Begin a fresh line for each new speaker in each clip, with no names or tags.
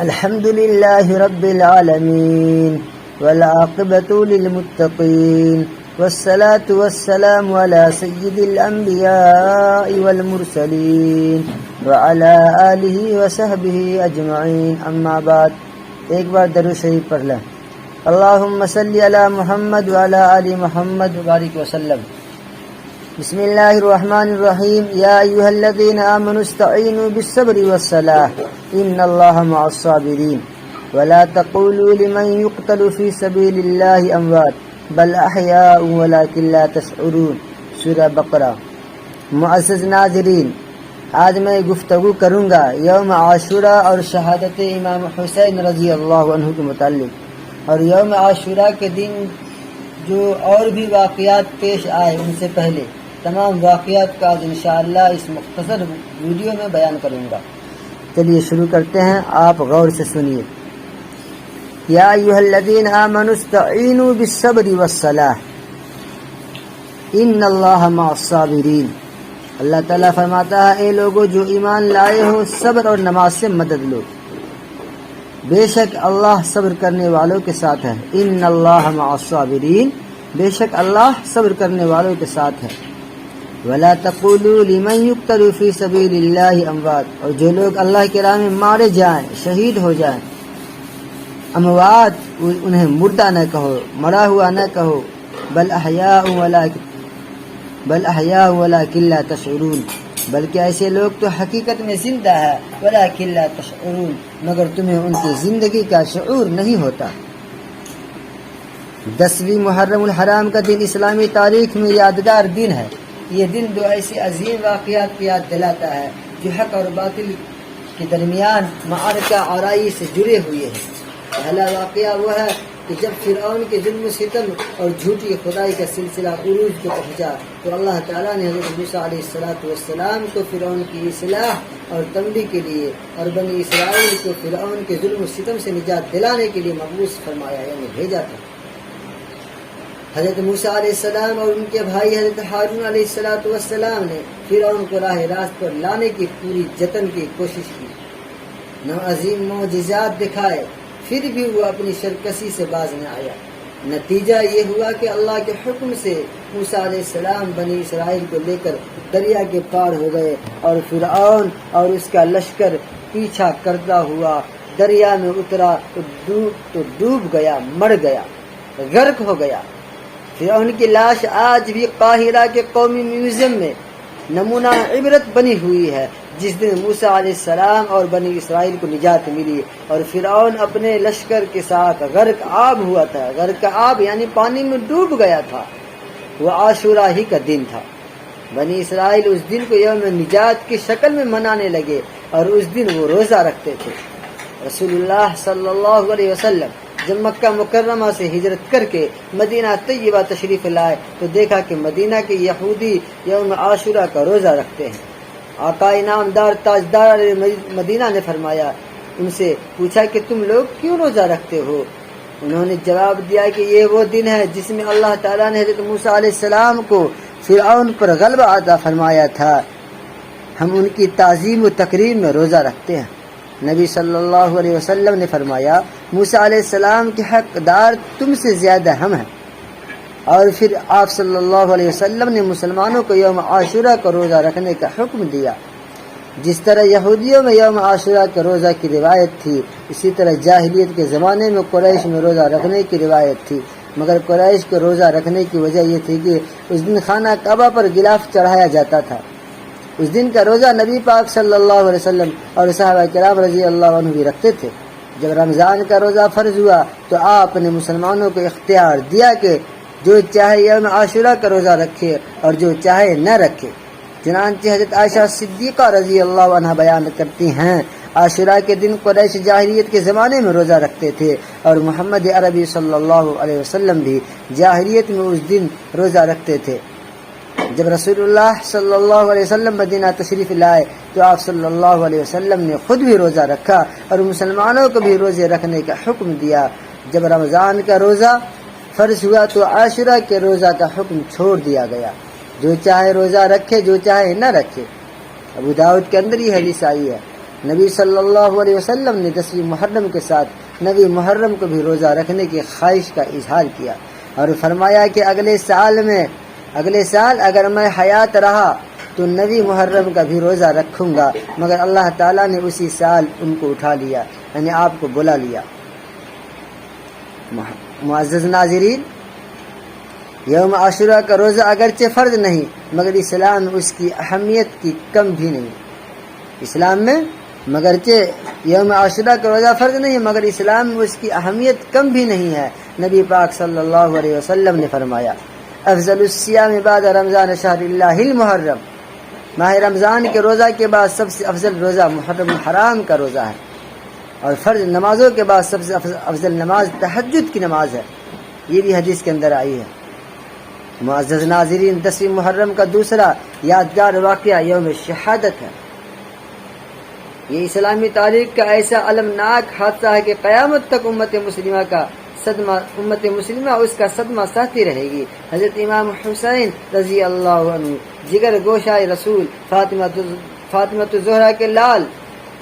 الحمد لله رب العالمين والعاقبة للمتقين والصلاة والسلام على سيد الأنبياء والمرسلين وعلى آله وصحبه أجمعين أما بعد ایک بار درود شریف پڑھ لیں. اللهم صل على محمد وعلى آل محمد وبارك وسلم. بسم الله الرحمن الرحيم. يا أيها الذين آمنوا استعينوا بالصبر والصلاة إن الله مع الصابرين ولا تقولوا لمن يقتل في سبيل الله أموات بل أحياء ولكن لا تشعرون. سورہ بقرہ. معزز ناظرین، آج میں گفتگو کروں گا یوم عاشورہ اور شہادت امام حسین رضی اللہ عنہ کے متعلق، اور یوم عاشورہ کے دن جو اور بھی واقعات پیش آئے ان سے پہلے تمام واقعات کا آج انشاءاللہ اس مختصر ویڈیو میں بیان کروں گا. چلیے شروع کرتے ہیں، آپ غور سے سنیے. یا ایھا الذین آمنوا استعینوا بالصبر والصلاۃ ان اللہ مع الصابرین. اللہ تعالیٰ فرماتا ہے اے لوگو جو ایمان لائے ہو صبر اور نماز سے مدد لو، بے شک اللہ صبر کرنے والوں کے ساتھ ہے. ان اللہ مع الصابرین، بے شک اللہ صبر کرنے والوں کے ساتھ ہے. ولا تقولوا لمن يقتل في سبيل الله اموات، اور جو لوگ اللہ کی راہ میں مارے جائیں، شہید ہو جائیں، اموات انہیں مردہ نہ کہو، مرا ہوا نہ کہو. بل احیاء ولکن لا تشعرون، بلکہ ایسے لوگ تو حقیقت میں زندہ ہے، ولکن لا تشعرون، مگر تمہیں ان کی زندگی کا شعور نہیں ہوتا. 10ویں محرم الحرام کا دن اسلامی تاریخ میں یادگار دن ہے. یہ دن دو ایسے عظیم واقعات کی یاد دلاتا ہے جو حق اور باطل کے درمیان معرکہ آرائی سے جڑے ہوئے ہیں. پہلا واقعہ وہ ہے کہ جب فرعون کے ظلم و ستم اور جھوٹی خدائی کا سلسلہ عروج کو پہنچا تو اللہ تعالیٰ نے حضرت موسیٰ علیہ السلام کو فرعون کی اصلاح اور تنبیہ کے لیے اور بنی اسرائیل کو فرعون کے ظلم و ستم سے نجات دلانے کے لیے مبعوث فرمایا، یعنی بھیجا تھا. حضرت موسیٰ علیہ السلام اور ان کے بھائی حضرت ہارون علیہ السلام نے فرعون کو راہ راست پر لانے کی پوری جتن کی کوشش کی، عظیم معجزات دکھائے، پھر بھی وہ اپنی شرکسی سے باز نہ آیا. نتیجہ یہ ہوا کہ اللہ کے حکم سے موسیٰ علیہ السلام بنی اسرائیل کو لے کر دریا کے پار ہو گئے، اور فرعون اور اس کا لشکر پیچھا کرتا ہوا دریا میں اترا تو ڈوب گیا، مر گیا، غرق ہو گیا. فرعون کی لاش آج بھی قاہرہ کے قومی میوزیم میں نمونہ عبرت بنی ہوئی ہے. جس دن موسیٰ علیہ السلام اور بنی اسرائیل کو نجات ملی اور فرعون اپنے لشکر کے ساتھ غرق آب ہوا تھا. غرق آب یعنی پانی میں ڈوب گیا تھا. وہ عاشورہ ہی کا دن تھا. بنی اسرائیل اس دن کو یوم نجات کی شکل میں منانے لگے اور اس دن وہ روزہ رکھتے تھے. رسول اللہ صلی اللہ علیہ وسلم جب مکہ مکرمہ سے ہجرت کر کے مدینہ طیبہ تشریف لائے تو دیکھا کہ مدینہ کے یہودی یوم عاشورہ کا روزہ رکھتے ہیں. آقا انعامدار تاجدار مدینہ نے فرمایا، ان سے پوچھا کہ تم لوگ کیوں روزہ رکھتے ہو؟ انہوں نے جواب دیا کہ یہ وہ دن ہے جس میں اللہ تعالیٰ نے حضرت موسیٰ علیہ السلام کو فرعون پر غلبہ عطا فرمایا تھا. ہم ان کی تعظیم و تکریم میں روزہ رکھتے ہیں. نبی صلی اللہ علیہ وسلم نے فرمایا، موسیٰ علیہ السلام کے حقدار تم سے زیادہ ہم ہیں. اور پھر آپ صلی اللہ علیہ وسلم نے مسلمانوں کو یوم عاشورہ کا روزہ رکھنے کا حکم دیا. جس طرح یہودیوں میں یوم عاشورہ کے روزہ کی روایت تھی، اسی طرح جاہلیت کے زمانے میں قریش میں روزہ رکھنے کی روایت تھی. مگر قریش کو روزہ رکھنے کی وجہ یہ تھی کہ اس دن خانہ کعبہ پر غلاف چڑھایا جاتا تھا. اس دن کا روزہ نبی پاک صلی اللہ علیہ وسلم اور صحابہ کرام رضی اللہ عنہ بھی رکھتے تھے. جب رمضان کا روزہ فرض ہوا تو آپ نے مسلمانوں کو اختیار دیا کہ جو چاہے یوم عاشورہ کا روزہ رکھے اور جو چاہے نہ رکھے. چنانچہ حضرت عائشہ صدیقہ رضی اللہ عنہ بیان کرتی ہیں، عاشورہ کے دن قریش جاہلیت کے زمانے میں روزہ رکھتے تھے اور محمد عربی صلی اللہ علیہ وسلم بھی جاہلیت میں اس دن روزہ رکھتے تھے. جب رسول اللہ صلی اللہ علیہ وسلم مدینہ تشریف لائے تو آپ صلی اللہ علیہ وسلم نے خود بھی روزہ رکھا اور مسلمانوں کو بھی روزے رکھنے کا حکم دیا. جب رمضان کا روزہ فرض ہوا تو عاشورہ کے روزہ کا حکم چھوڑ دیا گیا. جو چاہے روزہ رکھے، جو چاہے نہ رکھے. ابو داؤد کے اندر یہ حدیث آئی ہے. نبی صلی اللہ علیہ وسلم نے 10ویں محرم کے ساتھ 9 محرم کو بھی روزہ رکھنے کی خواہش کا اظہار کیا اور فرمایا کہ اگلے سال اگر میں حیات رہا تو 9 محرم کا بھی روزہ رکھوں گا، مگر اللہ تعالیٰ نے اسی سال ان کو اٹھا لیا، یعنی آپ کو بلا لیا۔ معزز ناظرین، یوم عاشورہ کا روزہ اگرچہ فرض نہیں مگر اسلام میں اس کی اہمیت کی کم بھی نہیں۔ اسلام میں مگرچہ یوم عاشورہ کا روزہ فرض نہیں مگر اسلام میں اس کی اہمیت کم بھی نہیں ہے۔ نبی پاک صلی اللہ علیہ وسلم نے فرمایا افضل الصیام بعد رمضان شہر اللہ المحرم، ماہ رمضان کے روزہ کے بعد سب سے افضل روزہ محرم الحرام کا روزہ ہے، اور فرض نمازوں کے بعد سب سے افضل نماز تہجد کی نماز ہے، یہ بھی حدیث کے اندر آئی ہے۔ معزز ناظرین، 10ویں محرم کا دوسرا یادگار واقعہ یوم شہادت ہے۔ یہ اسلامی تاریخ کا ایسا المناک حادثہ ہے کہ قیامت تک امت مسلمہ اس کا صدمہ سہتی رہے گی۔ حضرت امام حسین رضی اللہ عنہ، جگر گوشائے رسول، فاطمہ الزہرا کے لال،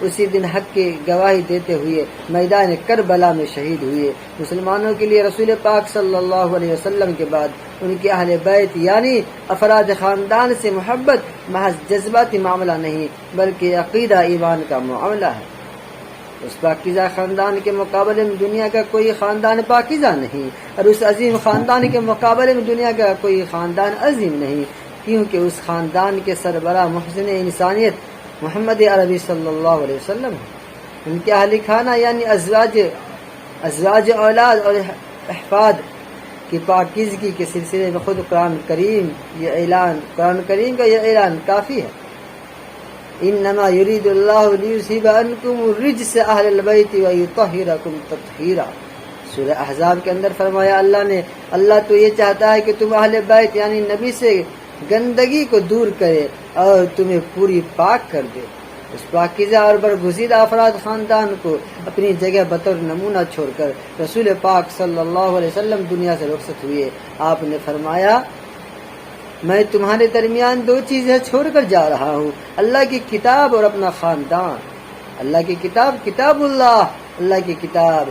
اسی دن حق کی گواہی دیتے ہوئے میدان کربلا میں شہید ہوئے۔ مسلمانوں کے لیے رسول پاک صلی اللہ علیہ وسلم کے بعد ان کے اہل بیت یعنی افراد خاندان سے محبت محض جذباتی معاملہ نہیں بلکہ عقیدہ ایمان کا معاملہ ہے۔ اس پاکیزہ خاندان کے مقابلے میں دنیا کا کوئی خاندان پاکیزہ نہیں، اور اس عظیم خاندان کے مقابلے میں دنیا کا کوئی خاندان عظیم نہیں، کیونکہ اس خاندان کے سربراہ محسن انسانیت محمد عربی صلی اللہ علیہ وسلم ہے۔ ان کے اہل خانہ یعنی ازواج اولاد اور احفاد کی پاکیزگی کے سلسلے میں خود قرآن کریم کا یہ اعلان کافی ہے۔ انما یرید اللہ لیذھب عنکم الرجس اہل البیت ویطہرکم تطہیرا، سورہ احزاب کے اندر فرمایا اللہ تو یہ چاہتا ہے کہ تم اہل بیت یعنی نبی سے گندگی کو دور کرے اور تمہیں پوری پاک کر دے۔ اس پاکیزہ اور برگزیدہ افراد خاندان کو اپنی جگہ بطور نمونہ چھوڑ کر رسول پاک صلی اللہ علیہ وسلم دنیا سے رخصت ہوئے۔ آپ نے فرمایا میں تمہارے درمیان 2 چیزیں چھوڑ کر جا رہا ہوں، اللہ کی کتاب اور اپنا خاندان۔ اللہ کی کتاب کتاب اللہ کی کتاب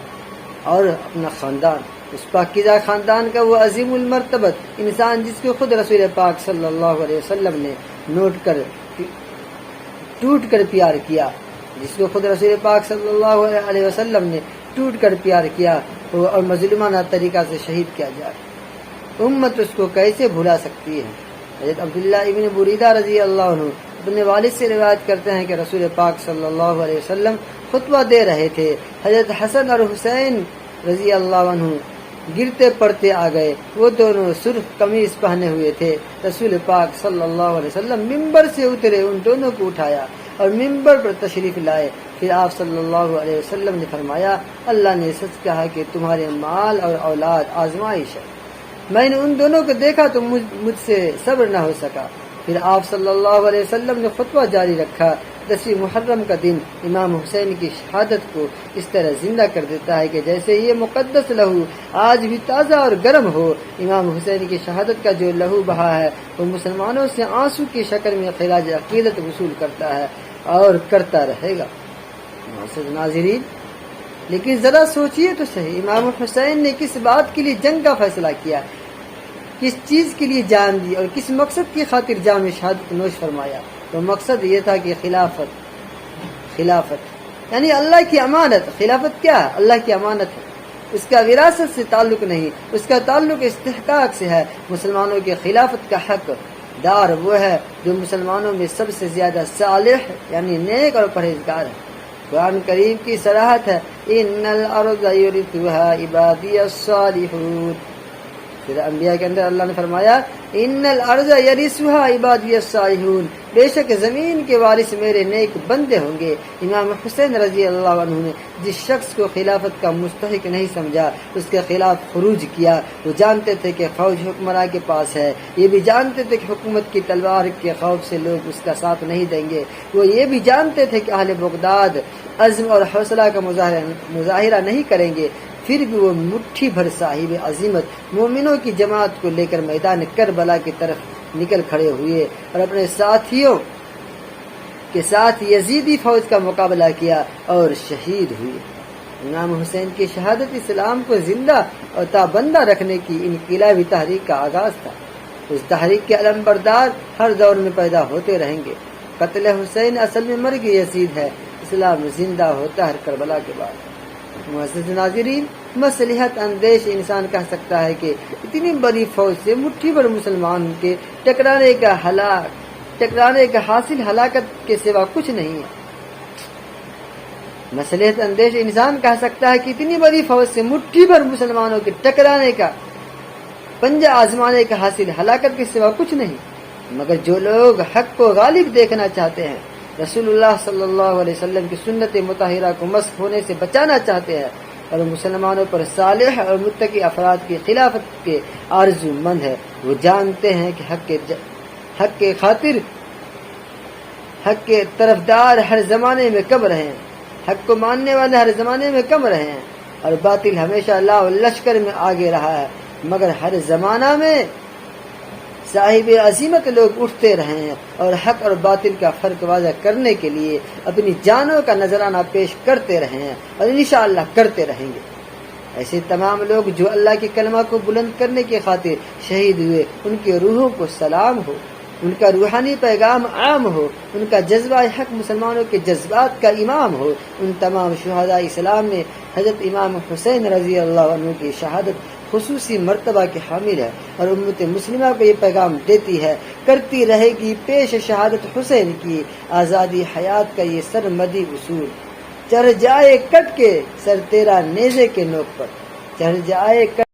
اور اپنا خاندان۔ اس پاکیزہ خاندان کا وہ عظیم المرتبت انسان جس کو خود رسول پاک صلی اللہ علیہ وسلم نے ٹوٹ کر پیار کیا، جس کو خود رسول پاک صلی اللہ علیہ وسلم نے ٹوٹ کر پیار کیا اور مظلومانہ طریقہ سے شہید کیا جائے، امت اس کو کیسے بھلا سکتی ہے؟ حضرت عبداللہ ابن بریدہ رضی اللہ عنہ اپنے والد سے روایت کرتے ہیں کہ رسول پاک صلی اللہ علیہ وسلم خطبہ دے رہے تھے، حضرت حسن اور حسین رضی اللہ عنہ گرتے پڑتے آ گئے، وہ دونوں سرخ قمیص پہنے ہوئے تھے۔ رسول پاک صلی اللہ علیہ وسلم ممبر سے اترے، ان دونوں کو اٹھایا اور ممبر پر تشریف لائے۔ پھر آپ صلی اللہ علیہ وسلم نے فرمایا اللہ نے سچ کہا کہ تمہارے مال اور اولاد آزمائش ہے، میں نے ان دونوں کو دیکھا تو مجھ سے صبر نہ ہو سکا۔ پھر آپ صلی اللہ علیہ وسلم نے خطبہ جاری رکھا۔ 10ویں محرم کا دن امام حسین کی شہادت کو اس طرح زندہ کر دیتا ہے کہ جیسے یہ مقدس لہو آج بھی تازہ اور گرم ہو۔ امام حسین کی شہادت کا جو لہو بہا ہے وہ مسلمانوں سے آنسو کی شکل میں خراج عقیدت وصول کرتا ہے اور کرتا رہے گا۔ معزز ناظرین، لیکن ذرا سوچئے تو صحیح، امام حسین نے کس بات کے لیے جنگ کا فیصلہ کیا، کس چیز کے لیے جان دی اور کس مقصد کی خاطر جام شہادت نوش فرمایا؟ تو مقصد یہ تھا کہ خلافت یعنی اللہ کی امانت۔ خلافت کیا ہے؟ اللہ کی امانت ہے، اس کا وراثت سے تعلق نہیں، اس کا تعلق استحقاق سے ہے۔ مسلمانوں کے خلافت کا حق دار وہ ہے جو مسلمانوں میں سب سے زیادہ صالح یعنی نیک اور پرہیزگار ہے۔ قرآن کریم کی صراحت ہے ان الارض یرثها عبادی الصالحون۔ پھر انبیاء کے اندر اللہ نے فرمایا ان الارض یرثها عبادی الصالحون، بے شک زمین کے وارث میرے نیک بندے ہوں گے۔ امام حسین رضی اللہ عنہ نے جس شخص کو خلافت کا مستحق نہیں سمجھا اس کے خلاف خروج کیا۔ وہ جانتے تھے کہ فوج حکمراں کے پاس ہے، یہ بھی جانتے تھے کہ حکومت کی تلوار کے خوف سے لوگ اس کا ساتھ نہیں دیں گے، وہ یہ بھی جانتے تھے کہ اہل بغداد عزم اور حوصلہ کا مظاہرہ نہیں کریں گے، پھر بھی وہ مٹھی بھر صاحب عظیمت مومنوں کی جماعت کو لے کر میدان کربلا کی طرف نکل کھڑے ہوئے اور اپنے ساتھیوں کے ساتھ یزیدی فوج کا مقابلہ کیا اور شہید ہوئے۔ امام حسین کی شہادت اسلام کو زندہ اور تابندہ رکھنے کی انقلابی تحریک کا آغاز تھا۔ اس تحریک کے علم بردار ہر دور میں پیدا ہوتے رہیں گے۔ قتل حسین اصل میں مرگ یزید ہے، اسلام زندہ ہوتا ہے کربلا کے بعد۔ معزز ناظرین، مصلحت اندیش انسان کہہ سکتا ہے کہ اتنی بڑی فوج سے مٹھی بھر مسلمان کے ٹکرانے کا حاصل ہلاکت کے سوا کچھ نہیں ہے۔ مصلحت اندیش انسان کہہ سکتا ہے کہ اتنی بڑی فوج سے مٹھی بھر مسلمانوں کے ٹکرانے کا، پنجہ آزمانے کا حاصل ہلاکت کے سوا کچھ نہیں۔ مگر جو لوگ حق کو غالب دیکھنا چاہتے ہیں، رسول اللہ صلی اللہ علیہ وسلم کی سنت مطہرہ کو مسخ ہونے سے بچانا چاہتے ہیں اور مسلمانوں پر صالح اور متقی افراد کی خلافت کے آرزو مند ہے، وہ جانتے ہیں کہ حق کے خاطر، حق کے طرفدار ہر زمانے میں کم رہے ہیں، حق کو ماننے والے ہر زمانے میں کم رہے ہیں، اور باطل ہمیشہ لاؤ لشکر میں آگے رہا ہے، مگر ہر زمانہ میں صاحب عظیمت لوگ اٹھتے رہے ہیں اور حق اور باطل کا فرق واضح کرنے کے لیے اپنی جانوں کا نذرانہ پیش کرتے رہے ہیں اور انشاءاللہ کرتے رہیں گے۔ ایسے تمام لوگ جو اللہ کے کلمہ کو بلند کرنے کی خاطر شہید ہوئے، ان کے روحوں کو سلام ہو، ان کا روحانی پیغام عام ہو، ان کا جذبہ حق مسلمانوں کے جذبات کا امام ہو۔ ان تمام شہداء اسلام میں حضرت امام حسین رضی اللہ عنہ کی شہادت خصوصی مرتبہ کے حامل ہے اور امت مسلمہ کو یہ پیغام دیتی ہے، کرتی رہے گی پیش شہادت حسین کی آزادی حیات کا یہ سرمدی اصول۔ چڑھ جائے کٹ کے سر تیرا نیزے کے نوک پر، چڑھ جائے کٹ